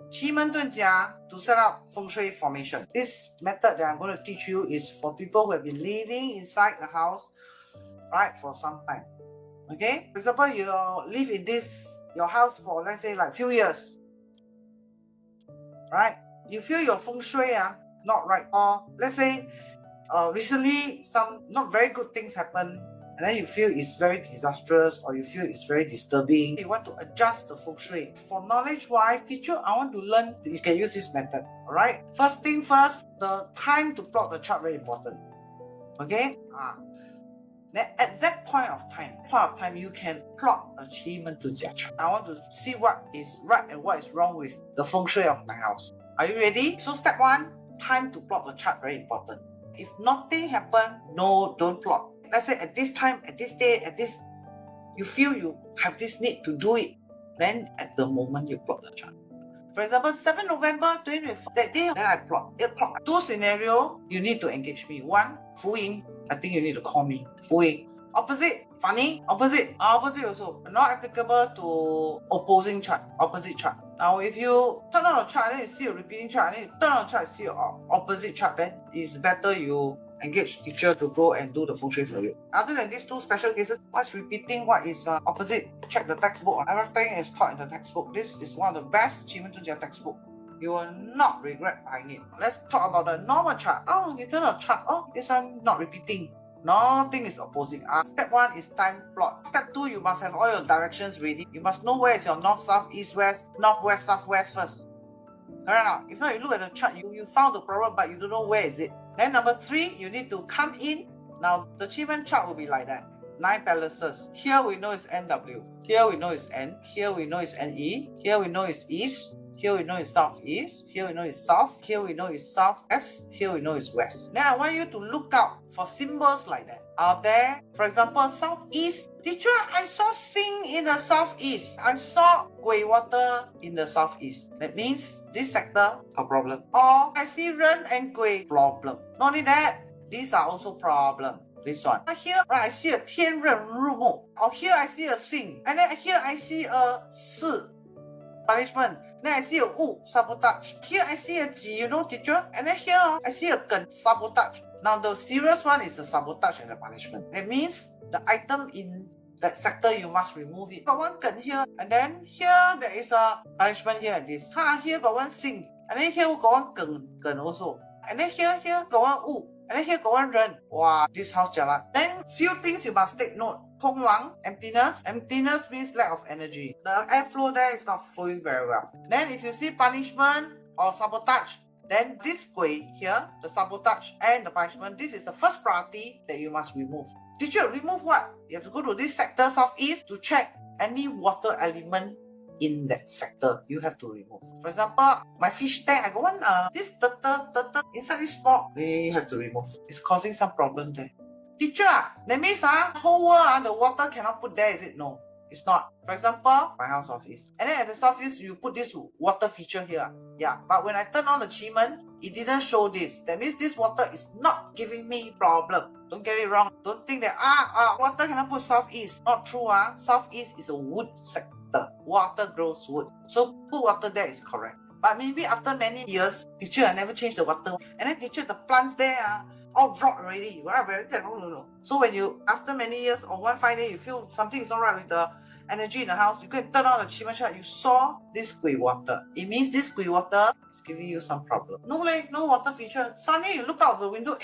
Qi Men Dun Jia to set up Feng Shui formation. This method that I'm going to teach you is for people who have been living inside the house, right, for some time. Okay? For example, you live in your house for, let's say, like few years. Right? You feel your Feng Shui not right. Or let's say recently some not very good things happen, and then you feel it's very disastrous, or you feel it's very disturbing. You want to adjust the Feng Shui. For knowledge-wise, teacher, I want to learn. You can use this method. Alright? First thing first, the time to plot the chart very important. Okay? Then at that point of time, you can plot a Qi Men Dun Jia chart. I want to see what is right and what is wrong with the Feng Shui of my house. Are you ready? So step 1, time to plot the chart very important. If nothing happen, no, don't plot. Let's say at this time, at this day, you feel you have this need to do it, then at the moment you plot the chart. For example, 7 November 2024, that day, then I plot. Two scenarios, you need to engage me. 1, Fu Ying, I think you need to call me. Fu Ying. Opposite, funny, opposite also. Not applicable to opposing chart, opposite chart. Now, if you turn on a chart, then you see a repeating chart, then you turn on a chart, see an opposite chart, then it's better you engage teacher to go and do the Feng Shui for you. Other than these two special cases, what's repeating, what is opposite, check the textbook. Everything is taught in the textbook. This is one of the best Qi Men Dun Jia textbook. You will not regret buying it. Let's talk about the normal chart. Oh, you turn on a chart. Oh, this one not repeating. Nothing is opposing. Step 1 is time plot. Step 2, you must have all your directions ready. You must know where is your north, south, east, west, northwest, southwest first. Alright, if not, you look at the chart, you found the problem, but you don't know where is it. Then number 3, you need to come in. Now, the Qi Men chart will be like that. 9 palaces. Here we know it's NW. Here we know it's N. Here we know it's NE. Here we know it's East. Here we know it's Southeast. Here we know it's South. Here we know it's Southwest. Here we know it's West. Now I want you to look out for symbols like that. Are there, for example, Southeast? Teacher, I saw Sing in the Southeast. I saw Gui water in the Southeast. That means this sector, a problem. Or I see Ren and Gui, problem. Not only that, these are also problem. This one. Here, right, I see a Tian Ren Ru Mo. Or here I see a Sing. And then here I see a Si, punishment. Then I see a Wu, sabotage. Here I see a Ji, you know, teacher. And then here I see a Gen, sabotage. Now the serious one is the sabotage and the punishment. That means the item in that sector you must remove it. Got one Gen here, and then here there is a punishment here and this. Here got one Sing, and then here got one Gen also. And then here got one Wu, and then here got one Ren. Wow, this house jialat. Then few things you must take note. Pong Wang, emptiness. Emptiness means lack of energy. The airflow there is not flowing very well. Then if you see punishment or sabotage, then this Gui here, the sabotage and the punishment, this is the first priority that you must remove. Teacher, remove what? You have to go to this sector southeast to check any water element in that sector. You have to remove. For example, my fish tank, I got one this turtle inside this spot. We have to remove. It's causing some problem there. Teacher, that means whole world the water cannot put there, is it? No, it's not. For example, my house southeast. And then at the southeast, you put this water feature here. Yeah, but when I turn on the Qi Men, it didn't show this. That means this water is not giving me problem. Don't get it wrong. Don't think that water cannot put southeast. Not true. Southeast is a wood sector. Water grows wood. So put water there is correct. But maybe after many years, teacher, I never changed the water. And then teacher, the plants there all rot already. No. So when you, after many years or one fine day, you feel something is not right with the energy in the house, you can turn on the Qi Men chart, you saw this Gui water. It means this Gui water is giving you some problem. No water feature. Suddenly you look out of the window,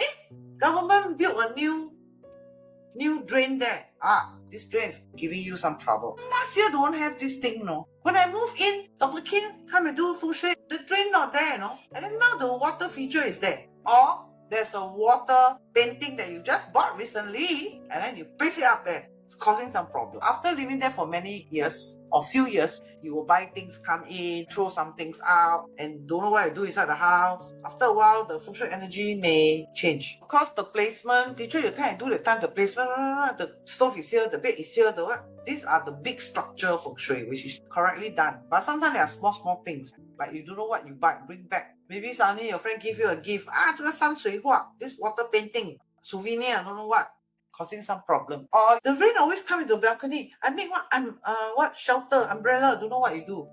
government built a new drain there. This drain is giving you some trouble. Last year don't have this thing, no. When I moved in, Dr. Khim come and do Feng Shui, the drain not there, no. And then now the water feature is there. Or there's a water painting that you just bought recently, and then you place it up there. It's causing some problem. After living there for many years or few years, you will buy things, come in, throw some things out, and don't know what to do inside the house. After a while, the Feng Shui energy may change. Of course, the placement, teacher, you can't do the time the placement. The stove is here, the bed is here, the what? These are the big structure Feng Shui, which is correctly done. But sometimes there are small things, like you don't know what you buy, bring back. Maybe suddenly your friend give you a gift. 这个山水画, this water painting, souvenir, don't know what, causing some problem. Or the rain always come into the balcony. I make what shelter, umbrella, don't know what you do.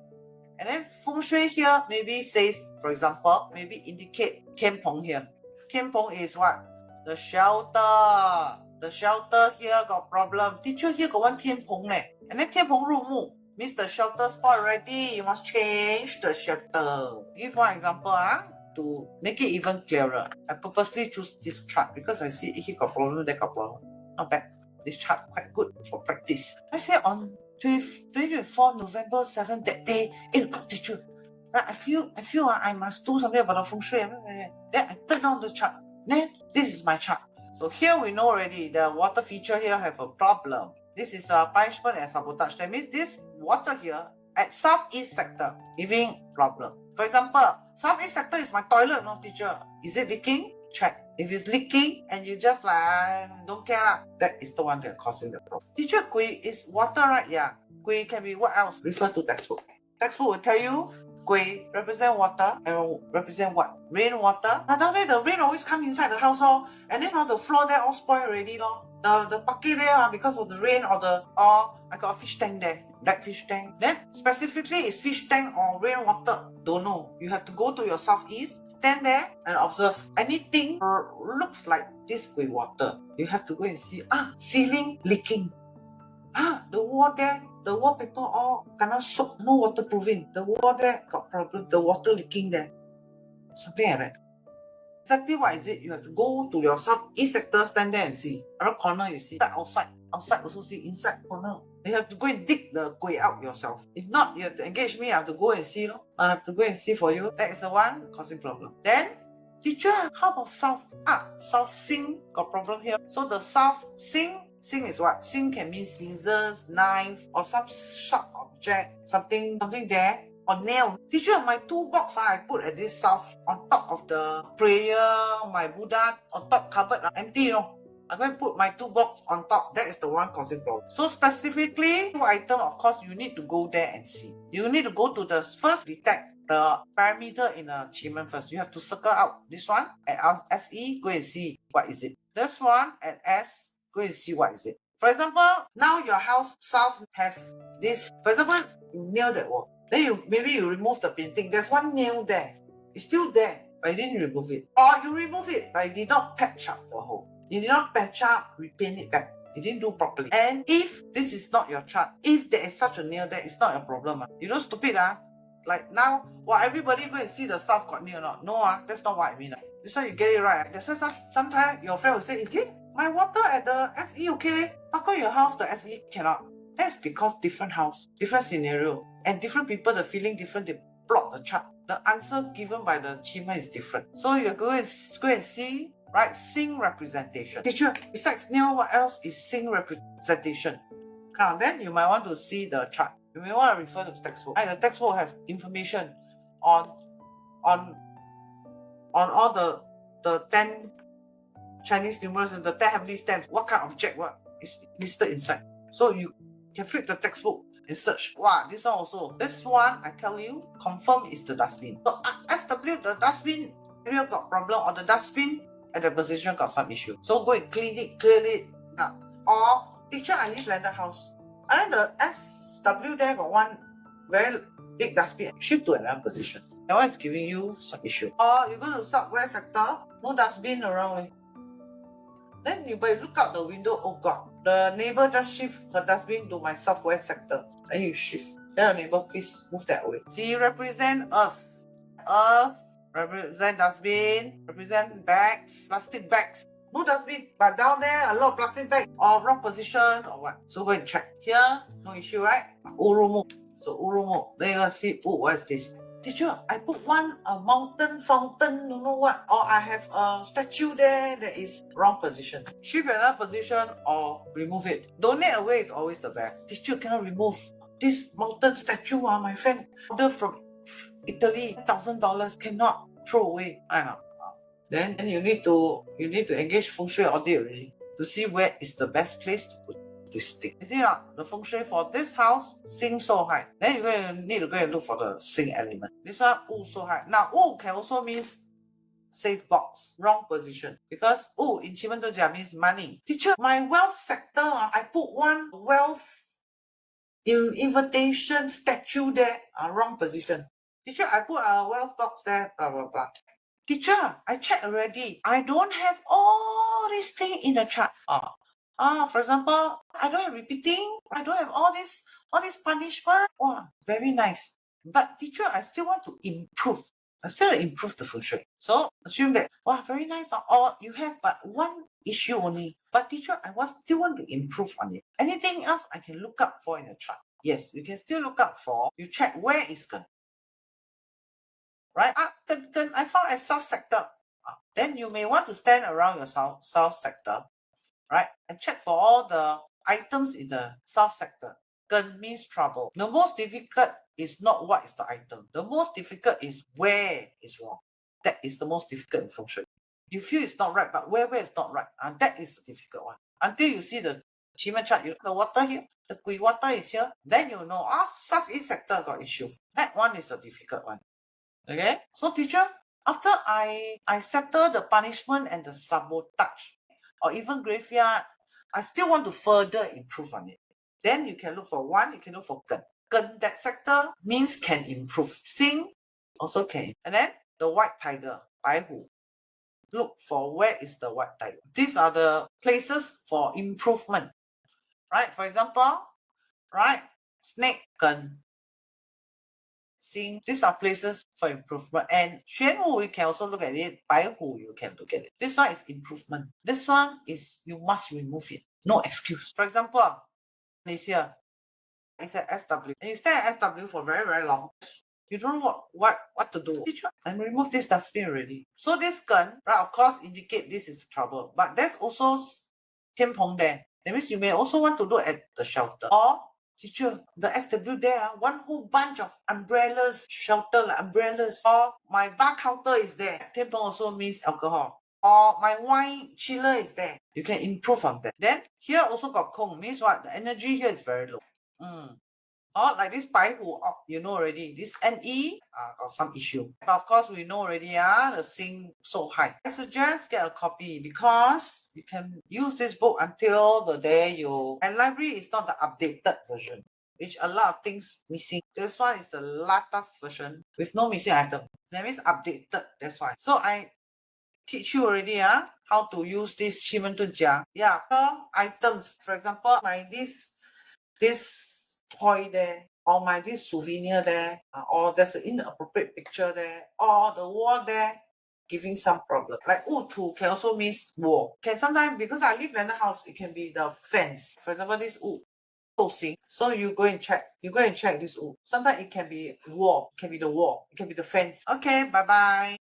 And then feng shui here maybe says, for example, maybe indicate Tian Peng here. Tian Peng is what? The shelter. The shelter here got problem. Teacher here got one Tian Peng leh. And then Tian Peng Ru Mu means the shelter spoiled already. You must change the shelter. Give one example to make it even clearer. I purposely choose this chart because I see here got problem, there got problem. Not bad. This chart quite good for practice. I say on 24 November 7 that day, 8 o'clock teacher. Right, I feel I must do something about the feng shui. Then I turn on the chart. Then this is my chart. So here we know already the water feature here have a problem. This is a punishment and sabotage. That means this water here at southeast sector giving problem. For example, southeast sector is my toilet, no teacher. Is it leaking? Check. If it's leaking and you just like don't care, that is the one that causing the problem. Teacher, Gui is water, right? Yeah. Gui can be what else? Refer to textbook. Textbook will tell you Gui represent water and represent what? Rainwater. Now down there the rain always come inside the house, and then the floor there all spoiled already, The bucket there because of the rain or I got a fish tank there. Black fish tank. Then specifically is fish tank or rainwater. Don't know. You have to go to your southeast, stand there and observe. Anything looks like this gray water. You have to go and see. Ceiling leaking. The wall there, the wallpaper all cannot soak, no waterproofing. The wall there got problem. The water leaking there. Something like that. Exactly what is it? You have to go to your southeast sector, stand there and see. Around corner you see. Outside also see. Inside corner. You have to go and dig the gui out yourself. If not, you have to engage me. I have to go and see. I have to go and see for you. That is the one causing problem. Then, teacher, how about south? South Sing got problem here. So the south Sing is what? Sing can mean scissors, knife, or some sharp object, something there. Or nail. Teacher, my toolbox I put at this south on top of the prayer, my Buddha on top cupboard empty, I'm going to put my toolbox on top. That is the one causing problem. So specifically, two item, of course, you need to go there and see. You need to go to the first detect the parameter in a Qi Men first. You have to circle out this one at SE, go and see what is it. This one at S, go and see what is it. For example, now your house south have this. For example, you nail that wall. Then maybe you remove the painting. There's one nail there. It's still there, but you didn't remove it. Or you remove it, but you did not patch up the hole. You did not patch up, repaint it back. You didn't do properly. And if this is not your chart, if there is such a nail there, it's not your problem. You don't stupid. Like now, everybody go and see the south got nail or not? No, that's not what I mean. This one you get it right. That's why sometimes your friend will say, is it my water at the SE okay? How come your house, the SE cannot? That's because different house, different scenario, and different people, the feeling different, they plot the chart. The answer given by the Qi Men is different. So you go and see, right? Sing representation. Teacher, besides nail, what else is sing representation? Now, then you might want to see the chart. You may want to refer to the textbook. The textbook has information on all the 10 Chinese numerals and the 10 heavenly stamps. What kind of object what is listed inside? So you can flip the textbook and search. This one also. This one, I tell you, confirm is the dustbin. So SW, the dustbin area got problem, or the dustbin at the position got some issue. So go and clear it now. Or teacher, I live landed house. And then the SW there got one very big dustbin. Shift to another position. That one is giving you some issue. Or you go to southwest sector, no dustbin around. Then you better look out the window. Oh God, the neighbor just shift her dustbin to my southwest sector. Then you shift. Tell your neighbor, please move that way. See, represent earth. Earth, represent dustbin, represent bags, plastic bags. No dustbin, but down there, a lot of plastic bags, or wrong position, or what. So go and check. Here, no issue, right? Urumu. So Urumu. Then you're going to see, what is this? Teacher, I put a mountain fountain, don't know what, or I have a statue there that is wrong position. Shift another position or remove it. Donate away is always the best. Teacher cannot remove this mountain statue. My friend ordered from Italy, $1,000 cannot throw away. I know. Then you need to engage feng shui audit already to see where is the best place to put this thing. You see the feng shui for this house, Sing so high. Then you need to go and look for the Sing element. This one, Wu so high. Now, Wu can also means safe box, wrong position. Because Wu in Qi Men Dun Jia means money. Teacher, my wealth sector, I put one wealth invitation statue there, wrong position. Teacher, I put a wealth box there, blah, blah, blah. Teacher, I checked already. I don't have all these things in the chart. For example, I don't have repeating. I don't have all this punishment. Oh, very nice. But teacher, I still want to improve. I still improve the feng shui. So assume that, wow, very nice. Or you have but one issue only. But teacher, still want to improve on it. Anything else I can look up for in the chart? Yes, you can still look up for. You check where is Gen. Right? Then I found a south sector. Then you may want to stand around your south sector, right? And check for all the items in the south sector. Gen means trouble. The most difficult is not what is the item. The most difficult is where is wrong. That is the most difficult in feng shui. You feel it's not right, but where is not right? And that is the difficult one. Until you see the Qi Men chart, the water here, the Gui water is here, then you know, southeast sector got issue. That one is the difficult one. Okay? So teacher, after I settle the punishment and the sabotage, or even graveyard, I still want to further improve on it. Then you can look for one, you can look for Gen. Gen, that sector means can improve. Sing also can. And then the white tiger, Bai Hu. Look for where is the white tiger. These are the places for improvement. Right? For example, right? Snake, Gen. Sing, these are places for improvement. And Xuan Wu, you can also look at it. Bai Hu, you can look at it. This one is improvement. This one is you must remove it. No excuse. For example, this here, it's an SW. And you stay at SW for very, very long. You don't know what to do. And remove this dustbin already. So this Gen, right, of course, indicate this is the trouble. But there's also Tian Peng there. That means you may also want to look at the shelter. Or teacher, the SW there, one whole bunch of umbrellas, shelter like umbrellas. Or my bar counter is there. Tian Peng also means alcohol. Or my wine chiller is there. You can improve on that. Then here also got Kong, means what? The energy here is very low. Or like this Bai Hu, you know already. This NE got some issue. But of course, we know already, the Sing so high. I suggest get a copy because you can use this book until the day you... And library is not the updated version, which a lot of things missing. This one is the latest version with no missing item. That means updated, that's why. So I teach you already how to use this Qi Men Dun Jia. Yeah, items. For example, this toy there, or this souvenir there, or there's an inappropriate picture there, or the wall there giving some problem. Like Wu can also mean wall. Can sometimes, because I live in a house, it can be the fence. For example, this Wu. So you go and check. You go and check this Wu. Sometimes it can be wall, it can be the wall, it can be the fence. Okay, bye-bye.